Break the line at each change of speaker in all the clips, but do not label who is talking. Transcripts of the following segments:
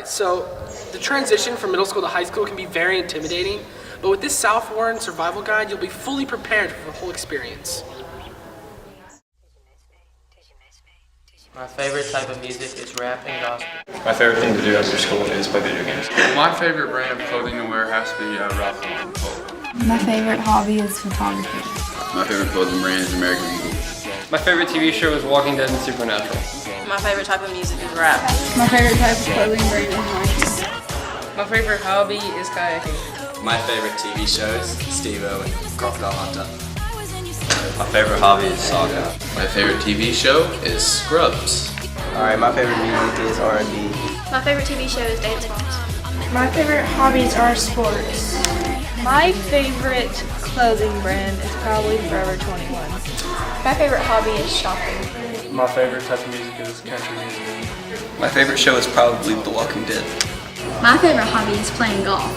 So the transition from middle school to high school can be very intimidating, but with this South Warren survival guide, you'll be fully prepared for the whole experience.
My favorite type of music is rap and gospel.
My favorite thing to do after school is play video games.
My favorite brand of clothing to wear has to be Ralph Lauren Polo.
My favorite hobby is photography.
My favorite clothing brand is American Eagle.
My favorite TV show is Walking Dead and Supernatural.
My favorite type of music is rap.
My favorite type of clothing brand is Nike.
My favorite hobby is kayaking.
My favorite TV shows, Steve-O and Crocodile Hunter. My favorite hobby is soccer.
My favorite TV show is Scrubs.
Alright, my favorite music is R&B.
My favorite TV show is Dance Moms.
My favorite hobbies are sports.
My favorite clothing brand is probably Forever 21.
My favorite hobby is shopping.
My favorite type of music is country music.
My favorite show is probably The Walking Dead.
My favorite hobby is playing golf.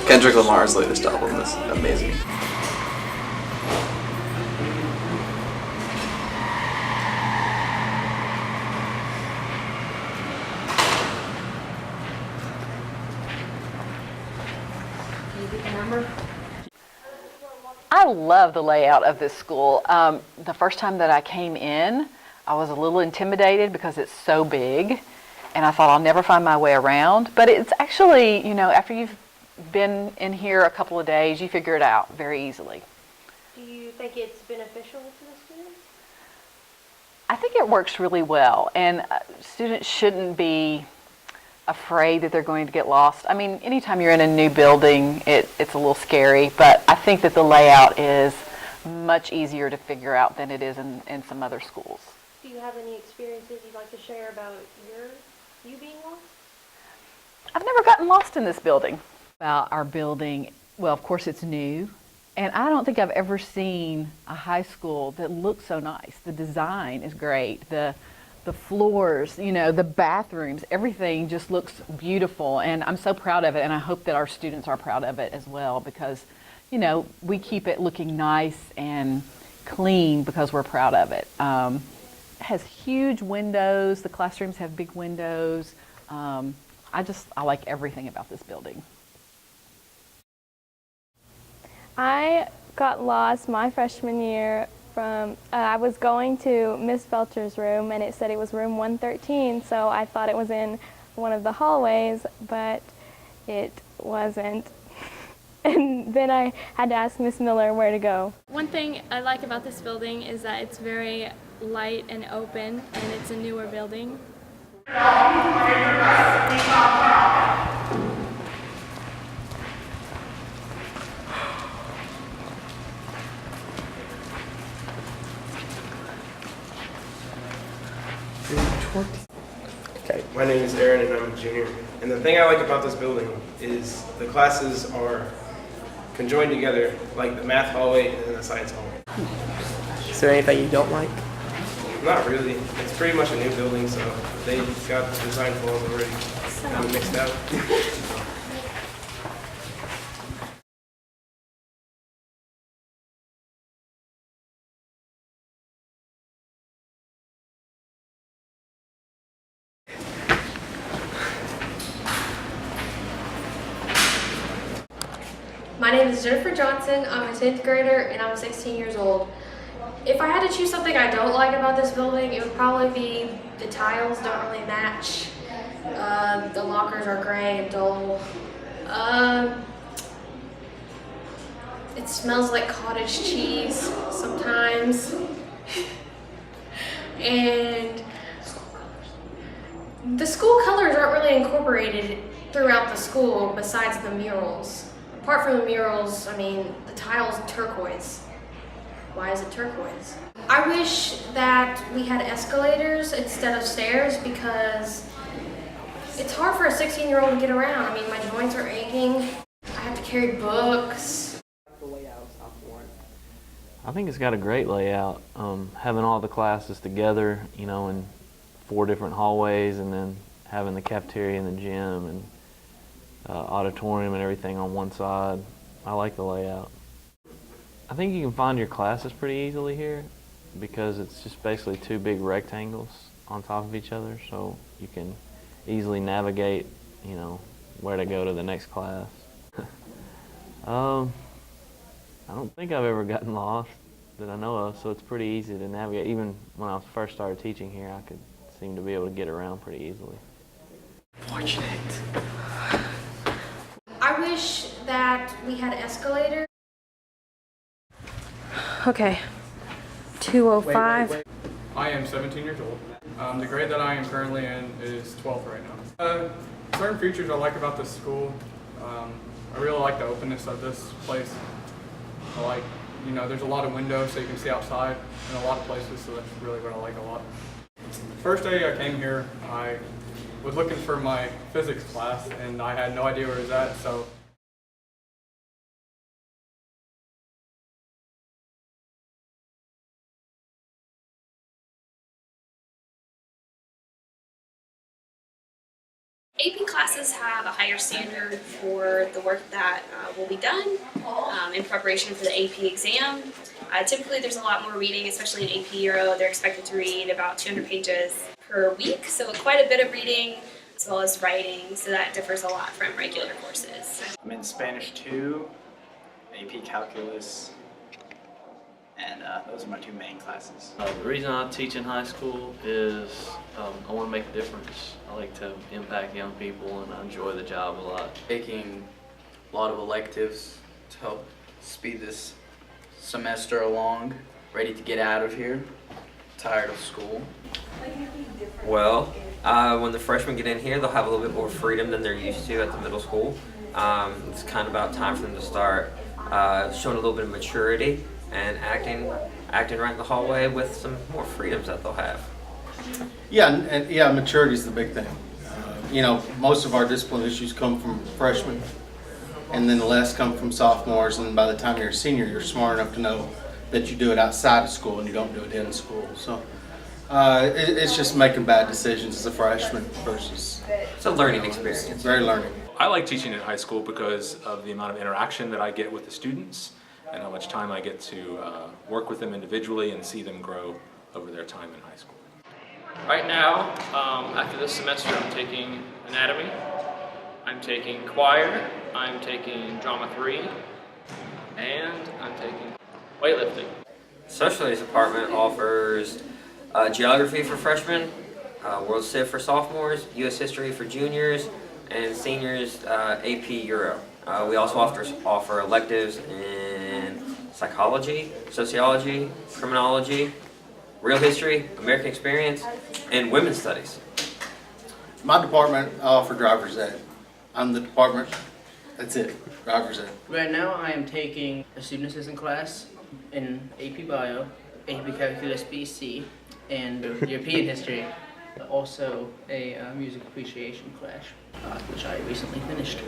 Kendrick Lamar's latest album is amazing.
I love the layout of this school. The first time that I came in, I was a little intimidated because it's so big, and I thought I'll never find my way around. But it's actually, after you've been in here a couple of days, you figure it out very easily.
Do you think it's beneficial to the students?
I think it works really well, and students shouldn't be afraid that they're going to get lost. I mean, anytime you're in a new building, it's a little scary, but I think that the layout is much easier to figure out than it is in some other schools.
Do you have any experiences you'd like to share about you being lost?
I've never gotten lost in this building. About our building, well, of course it's new, and I don't think I've ever seen a high school that looks so nice. The design is great. The floors, the bathrooms, everything just looks beautiful, and I'm so proud of it, and I hope that our students are proud of it as well, because, we keep it looking nice and clean because we're proud of it. It has huge windows. The classrooms have big windows. I like everything about this building.
I got lost my freshman year from, I was going to Miss Belcher's room, and it said it was room 113, so I thought it was in one of the hallways, but it wasn't. And then I had to ask Miss Miller where to go.
One thing I like about this building is that it's very light and open, and it's a newer building.
Okay, my name is Aaron and I'm a junior. And the thing I like about this building is the classes are conjoined together, like the math hallway and the science hallway.
Is there anything you don't like?
Not really. It's pretty much a new building, so they got the design flaws already kind of mixed out.
My name is Jennifer Johnson. I'm a 10th grader and I'm 16 years old. If I had to choose something I don't like about this building, it would probably be the tiles don't really match. The lockers are gray and dull. It smells like cottage cheese sometimes. And the school colors aren't really incorporated throughout the school besides the murals. Apart from the murals, I mean, the tile's turquoise. Why is it turquoise? I wish that we had escalators instead of stairs because it's hard for a 16-year-old to get around. I mean, my joints are aching. I have to carry books.
I think it's got a great layout. Having all the classes together, in 4 different hallways, and then having the cafeteria and the gym and auditorium and everything on one side. I like the layout. I think you can find your classes pretty easily here because it's just basically 2 big rectangles on top of each other, so you can easily navigate, you know, where to go to the next class. I don't think I've ever gotten lost that I know of, so it's pretty easy to navigate. Even when I first started teaching here, I could seem to be able to get around pretty easily.
Fortunate.
I wish that we had escalators.
Okay. 205.
I am 17 years old. The grade that I am currently in is 12th right now. Certain features I like about this school. I really like the openness of this place. I like, you know, there's a lot of windows so you can see outside in a lot of places, so that's really what I like a lot. First day I came here, I was looking for my physics class and I had no idea where it was at, so
AP classes have a higher standard for the work that will be done in preparation for the AP exam. Typically there's a lot more reading, especially in AP Euro. They're expected to read about 200 pages per week, so quite a bit of reading as well as writing, so that differs a lot from regular courses.
I'm in Spanish 2, AP Calculus, and those are my two main classes.
The reason I teach in high school is I want to make a difference. I like to impact young people and I enjoy the job a lot.
Taking a lot of electives to help speed this semester along. Ready to get out of here. Tired of school.
Well, when the freshmen get in here, they'll have a little bit more freedom than they're used to at the middle school. It's kind of about time for them to start showing a little bit of maturity and acting right in the hallway with some more freedoms that they'll have.
Yeah, maturity is the big thing. You know, most of our discipline issues come from freshmen, and then the less come from sophomores, and by the time you're a senior, you're smart enough to know that you do it outside of school and you don't do it in school. So it's just making bad decisions as a freshman versus...
It's a learning experience.
Very learning.
I like teaching in high school because of the amount of interaction that I get with the students and how much time I get to work with them individually and see them grow over their time in high school.
Right now, after this semester, I'm taking anatomy, I'm taking choir, I'm taking drama 3, and I'm taking weightlifting.
Social Studies department offers geography for freshmen, World Civ for sophomores, U.S. History for juniors, and seniors AP Euro. We also offer electives in psychology, sociology, criminology, real history, American experience, and women's studies.
My department, I offer driver's ed. I'm the department, that's it, driver's ed.
Right now I am taking a student assistant class in AP Bio, AP Calculus BC, and European History. Also a music appreciation class, which I recently finished.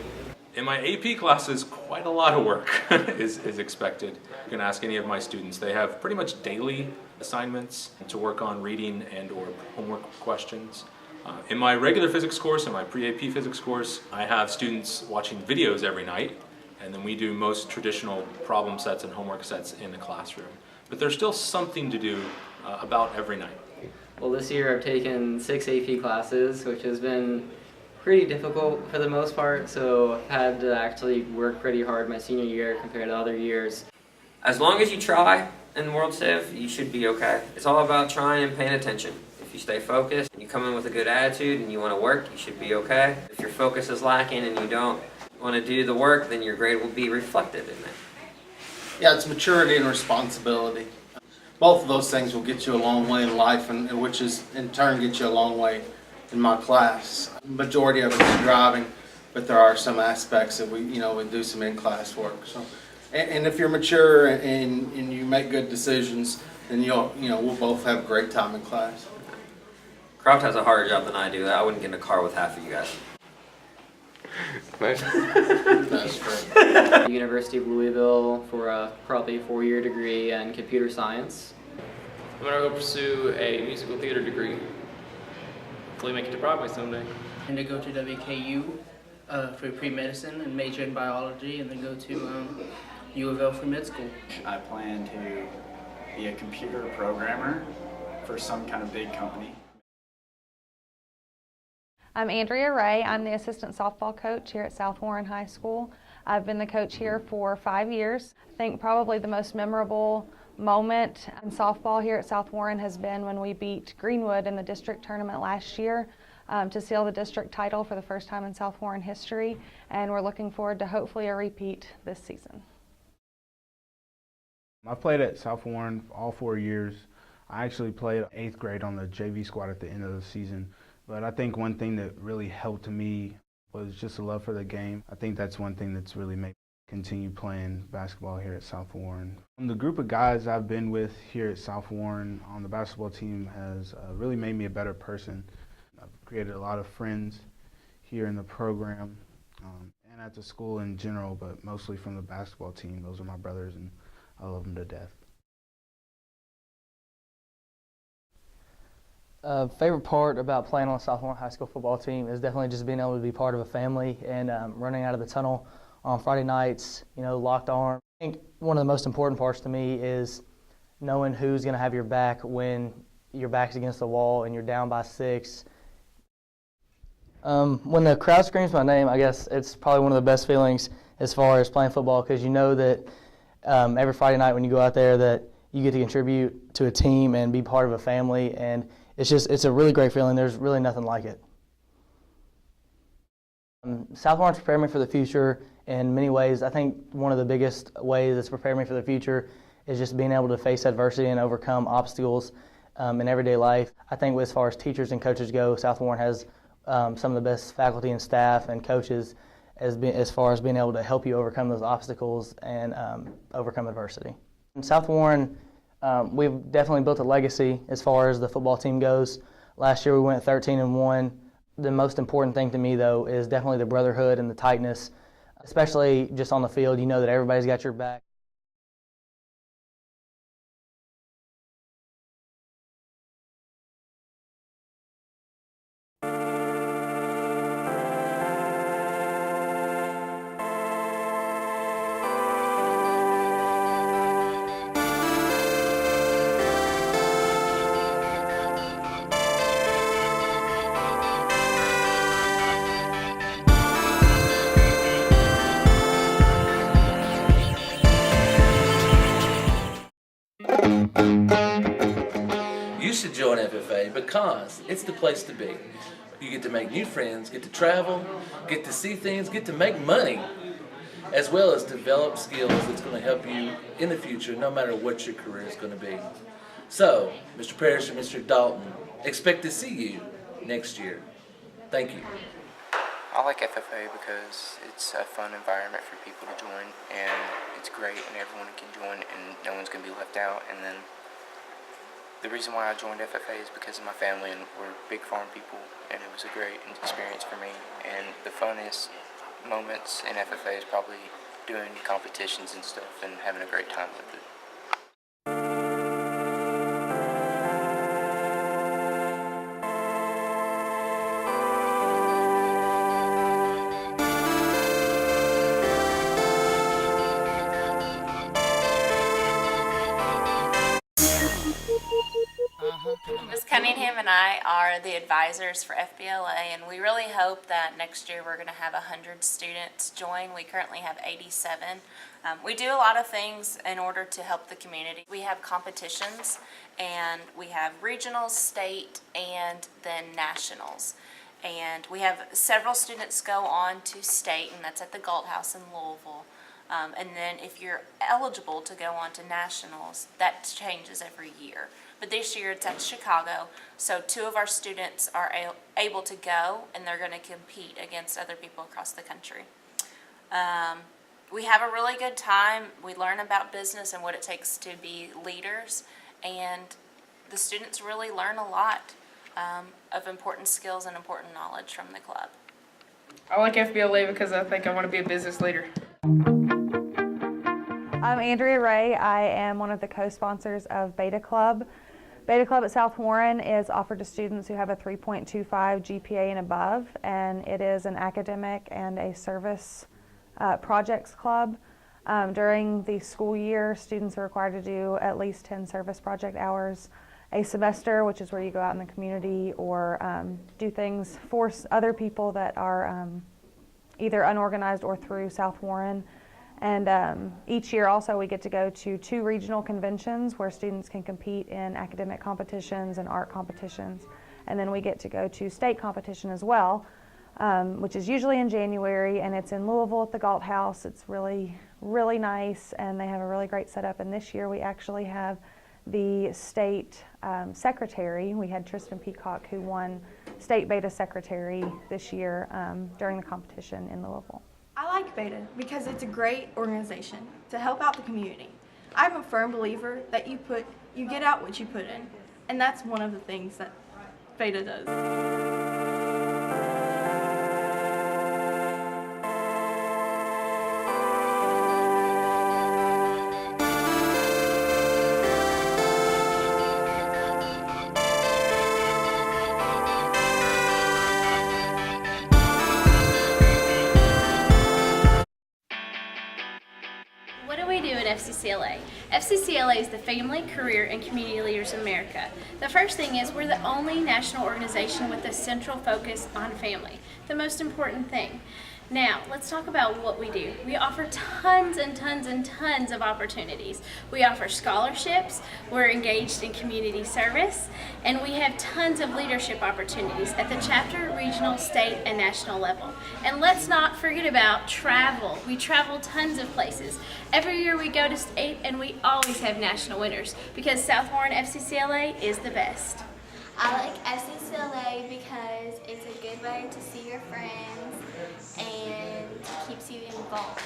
In my AP classes, quite a lot of work is expected. You can ask any of my students. They have pretty much daily assignments to work on reading and or homework questions. In my regular physics course, in my pre-AP physics course, I have students watching videos every night, and then we do most traditional problem sets and homework sets in the classroom. But there's still something to do about every night.
Well, this year I've taken 6 AP classes, which has been pretty difficult for the most part, so I've had to actually work pretty hard my senior year compared to other years.
As long as you try in World Civ, you should be okay. It's all about trying and paying attention. If you stay focused, and you come in with a good attitude and you want to work, you should be okay. If your focus is lacking and you don't want to do the work, then your grade will be reflected in that.
Yeah, it's maturity and responsibility. Both of those things will get you a long way in life, and which is in turn get you a long way in my class. Majority of it is driving, but there are some aspects that we do some in-class work. So, and if you're mature and you make good decisions, then we'll both have a great time in class.
Croft has a harder job than I do. I wouldn't get in a car with half of you guys.
That's true. University of Louisville for probably a 4-year degree in computer science.
I'm going to go pursue a musical theater degree. Hopefully make it to Broadway someday.
And to go to WKU for pre-medicine and major in biology, and then go to U of L for med school.
I plan to be a computer programmer for some kind of big company.
I'm Andrea Ray. I'm the assistant softball coach here at South Warren High School. I've been the coach here for 5 years. I think probably the most memorable moment in softball here at South Warren has been when we beat Greenwood in the district tournament last year to seal the district title for the first time in South Warren history, and we're looking forward to hopefully a repeat this season.
I played at South Warren all 4 years. I actually played 8th grade on the JV squad at the end of the season. But I think one thing that really helped me was just a love for the game. I think that's one thing that's really made me continue playing basketball here at South Warren. The group of guys I've been with here at South Warren on the basketball team has really made me a better person. I've created a lot of friends here in the program and at the school in general, but mostly from the basketball team. Those are my brothers, and I love them to death.
Favorite part about playing on the South Warren High School football team is definitely just being able to be part of a family and running out of the tunnel on Friday nights, locked arm. I think one of the most important parts to me is knowing who's going to have your back when your back's against the wall and you're down by 6. When the crowd screams my name, I guess it's probably one of the best feelings as far as playing football, because you know that every Friday night when you go out there that you get to contribute to a team and be part of a family, and it's a really great feeling. There's really nothing like it. South Warren's prepared me for the future in many ways. I think one of the biggest ways it's prepared me for the future is just being able to face adversity and overcome obstacles in everyday life. I think as far as teachers and coaches go, South Warren has some of the best faculty and staff and coaches as far as being able to help you overcome those obstacles and overcome adversity. In South Warren, we've definitely built a legacy as far as the football team goes. Last year we went 13-1. The most important thing to me, though, is definitely the brotherhood and the tightness, especially just on the field. You know that everybody's got your back.
You should join FFA because it's the place to be. You get to make new friends, get to travel, get to see things, get to make money, as well as develop skills that's going to help you in the future, no matter what your career is going to be. So, Mr. Parrish and Mr. Dalton, expect to see you next year. Thank you.
I like FFA because it's a fun environment for people to join, and it's great, and everyone can join, and no one's going to be left out. And then the reason why I joined FFA is because of my family, and we're big farm people, and it was a great experience for me. And the funnest moments in FFA is probably doing competitions and stuff and having a great time with it.
Ms. Cunningham and I are the advisors for FBLA, and we really hope that next year we're going to have 100 students join. We currently have 87. We do a lot of things in order to help the community. We have competitions, and we have regionals, state, and then nationals. And we have several students go on to state, and that's at the Galt House in Louisville. And then if you're eligible to go on to nationals, that changes every year. But this year it's at Chicago, so 2 of our students are able to go, and they're going to compete against other people across the country. We have a really good time. We learn about business and what it takes to be leaders, and the students really learn a lot of important skills and important knowledge from the club.
I like FBLA because I think I want to be a business leader.
I'm Andrea Ray. I am one of the co-sponsors of Beta Club. Beta Club at South Warren is offered to students who have a 3.25 GPA and above, and it is an academic and a service projects club. During the school year, students are required to do at least 10 service project hours, a semester, which is where you go out in the community or do things for other people that are either unorganized or through South Warren. And each year also we get to go to 2 regional conventions where students can compete in academic competitions and art competitions. And then we get to go to state competition as well, which is usually in January, and it's in Louisville at the Galt House. It's really, really nice, and they have a really great setup. And this year we actually have the state secretary. We had Tristan Peacock, who won state beta secretary this year during the competition in Louisville.
I like Beta because it's a great organization to help out the community. I'm a firm believer that you get out what you put in, and that's one of the things that Beta does.
What do we do at FCCLA? FCCLA is the Family, Career, and Community Leaders of America. The first thing is we're the only national organization with a central focus on family, the most important thing. Now, let's talk about what we do. We offer tons and tons and tons of opportunities. We offer scholarships, we're engaged in community service, and we have tons of leadership opportunities at the chapter, regional, state, and national level. And let's not forget about travel. We travel tons of places. Every year we go to state, and we always have national winners because South Warren FCCLA is the best.
I like FCCLA because it's a good way to see your friends and keeps you involved.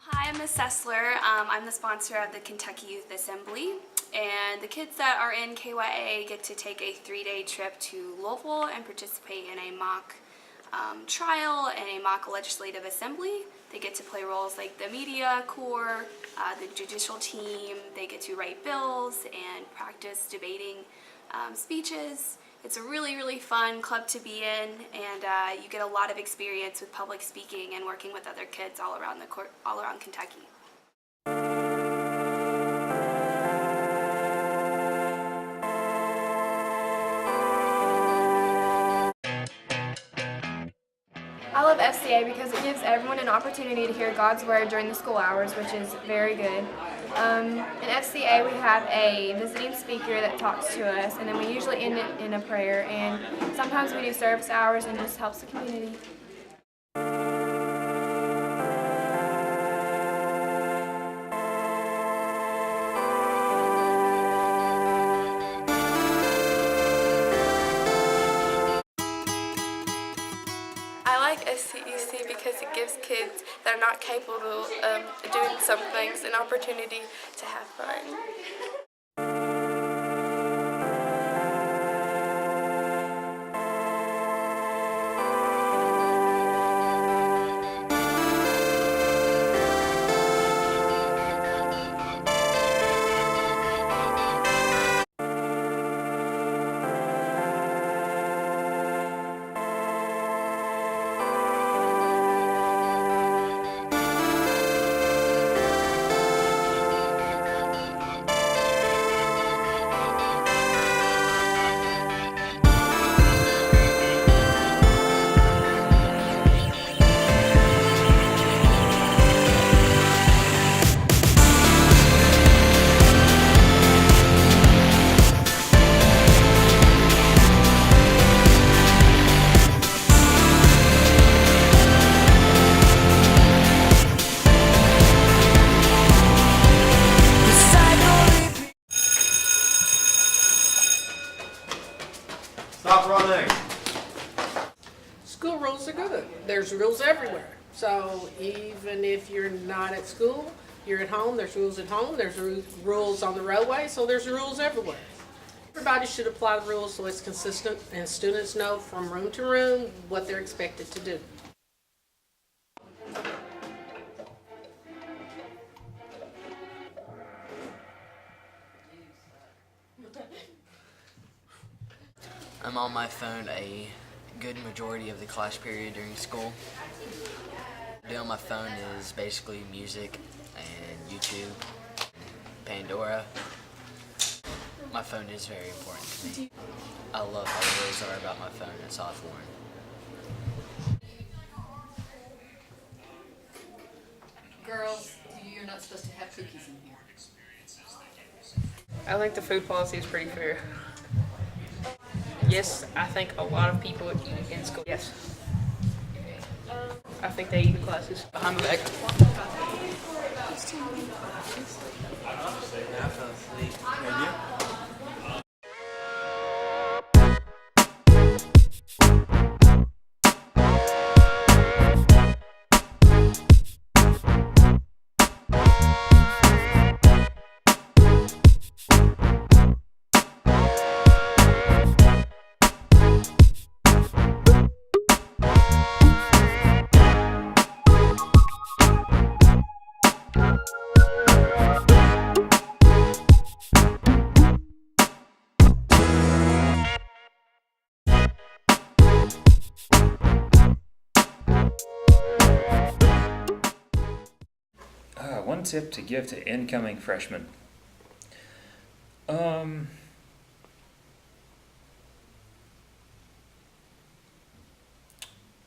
Hi, I'm Ms. Sessler. I'm the sponsor of the Kentucky Youth Assembly, and the kids that are in KYA get to take a 3-day trip to Louisville and participate in a mock trial and a mock legislative assembly. They get to play roles like the media corps, the judicial team. They get to write bills and practice debating speeches. It's a really, really fun club to be in, and you get a lot of experience with public speaking and working with other kids all around Kentucky.
I love FCA because it gives everyone an opportunity to hear God's Word during the school hours, which is very good. In FCA we have a visiting speaker that talks to us, and then we usually end it in a prayer, and sometimes we do service hours and just helps the community.
I like SCEC because it gives kids that are not capable of doing some things an opportunity to have fun.
Stop running.
School rules are good. There's rules everywhere. So even if you're not at school, you're at home, there's rules at home, there's rules on the roadway, so there's rules everywhere. Everybody should apply the rules so it's consistent and students know from room to room what they're expected to do.
I'm on my phone a good majority of the class period during school. What I do on my phone is basically music and YouTube, Pandora. My phone is very important to me. I love how the rules are about my phone at South Warren.
Girls, you're not supposed to have cookies in here.
I think the food policy is pretty fair. Yes, I think a lot of people eat in school. Yes. I think they eat in classes. Behind my back.
One tip to give to incoming freshmen.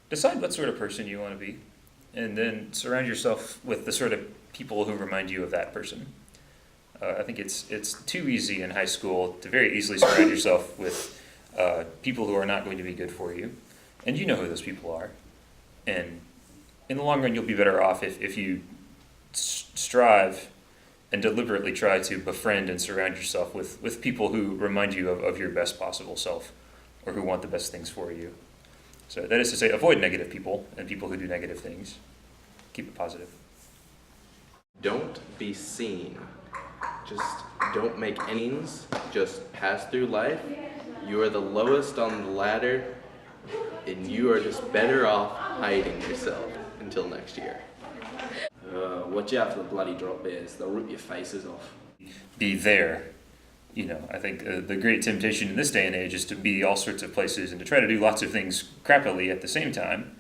Decide what sort of person you want to be, and then surround yourself with the sort of people who remind you of that person. I think it's too easy in high school to very easily surround yourself with people who are not going to be good for you, and you know who those people are. And in the long run, you'll be better off if you strive and deliberately try to befriend and surround yourself with people who remind you of your best possible self, or who want the best things for you. So that is to say, avoid negative people and people who do negative things. Keep it positive.
Don't be seen. Just don't make enemies. Just pass through life. You are the lowest on the ladder, and you are just better off hiding yourself until next year.
Watch out for the bloody drop bears. They'll rip your faces off.
Be there. You know, I think the great temptation in this day and age is to be all sorts of places and to try to do lots of things crappily at the same time.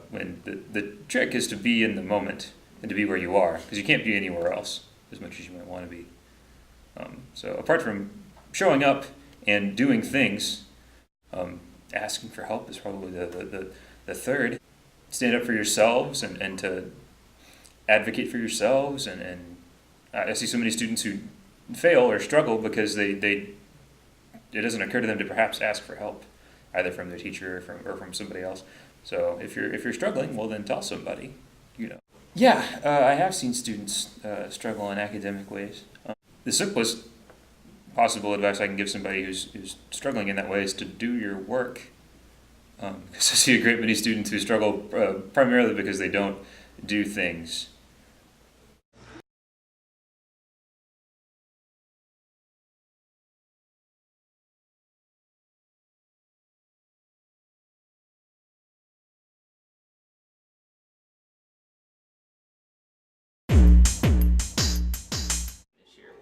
When the trick is to be in the moment and to be where you are, because you can't be anywhere else as much as you might want to be. So apart from showing up and doing things, asking for help is probably the third. Stand up for yourselves and to advocate for yourselves. And I see so many students who fail or struggle because it doesn't occur to them to perhaps ask for help, either from their teacher or from somebody else. So if you're struggling, well then tell somebody, you know. Yeah, I have seen students struggle in academic ways. The simplest possible advice I can give somebody who's struggling in that way is to do your work. Because I see a great many students who struggle primarily because they don't do things.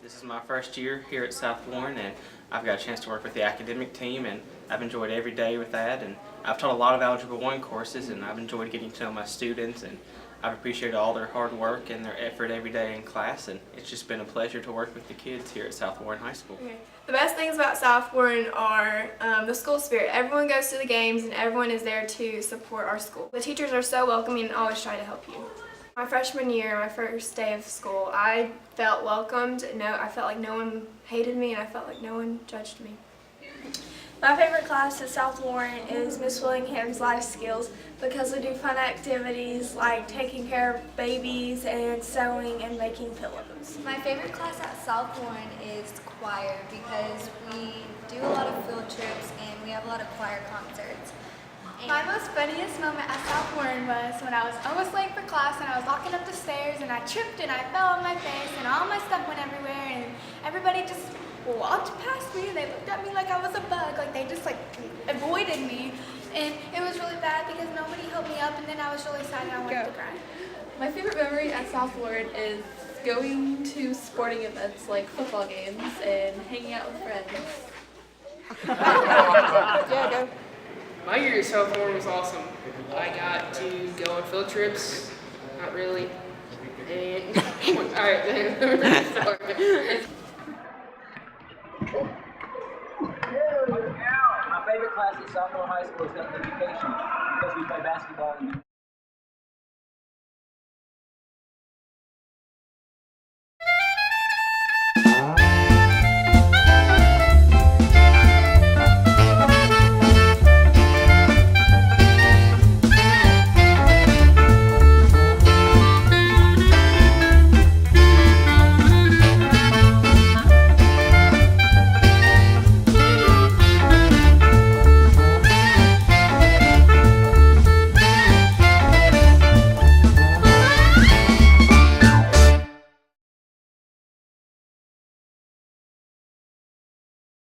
This is my first year here at South Warren, and I've got a chance to work with the academic team, and I've enjoyed every day with that. And I've taught a lot of Algebra 1 courses, and I've enjoyed getting to know my students, and I've appreciated all their hard work and their effort every day in class, and it's just been a pleasure to work with the kids here at South Warren High School.
Okay. The best things about South Warren are the school spirit. Everyone goes to the games, and everyone is there to support our school. The teachers are so welcoming and always try to help you. My freshman year, my first day of school, I felt welcomed. I felt like no one hated me, and I felt like no one judged me.
My favorite class at South Warren is Miss Willingham's Life Skills because we do fun activities like taking care of babies and sewing and making pillows.
My favorite class at South Warren is choir because we do a lot of field trips and we have a lot of choir concerts.
My most funniest moment at South Warren was when I was almost late for class and I was walking up the stairs and I tripped and I fell on my face and all my stuff went everywhere and everybody just walked past me and they looked at me like I was a bug, like they just avoided me, and it was really bad because nobody helped me up and then I was really sad and I wanted to cry.
My favorite memory at South Warren is going to sporting events like football games and hanging out with friends.
Yeah, go.
My year at sophomore was awesome. I got to go on field trips. Not really. And alright then.
My favorite class at sophomore high school is health education because we play basketball and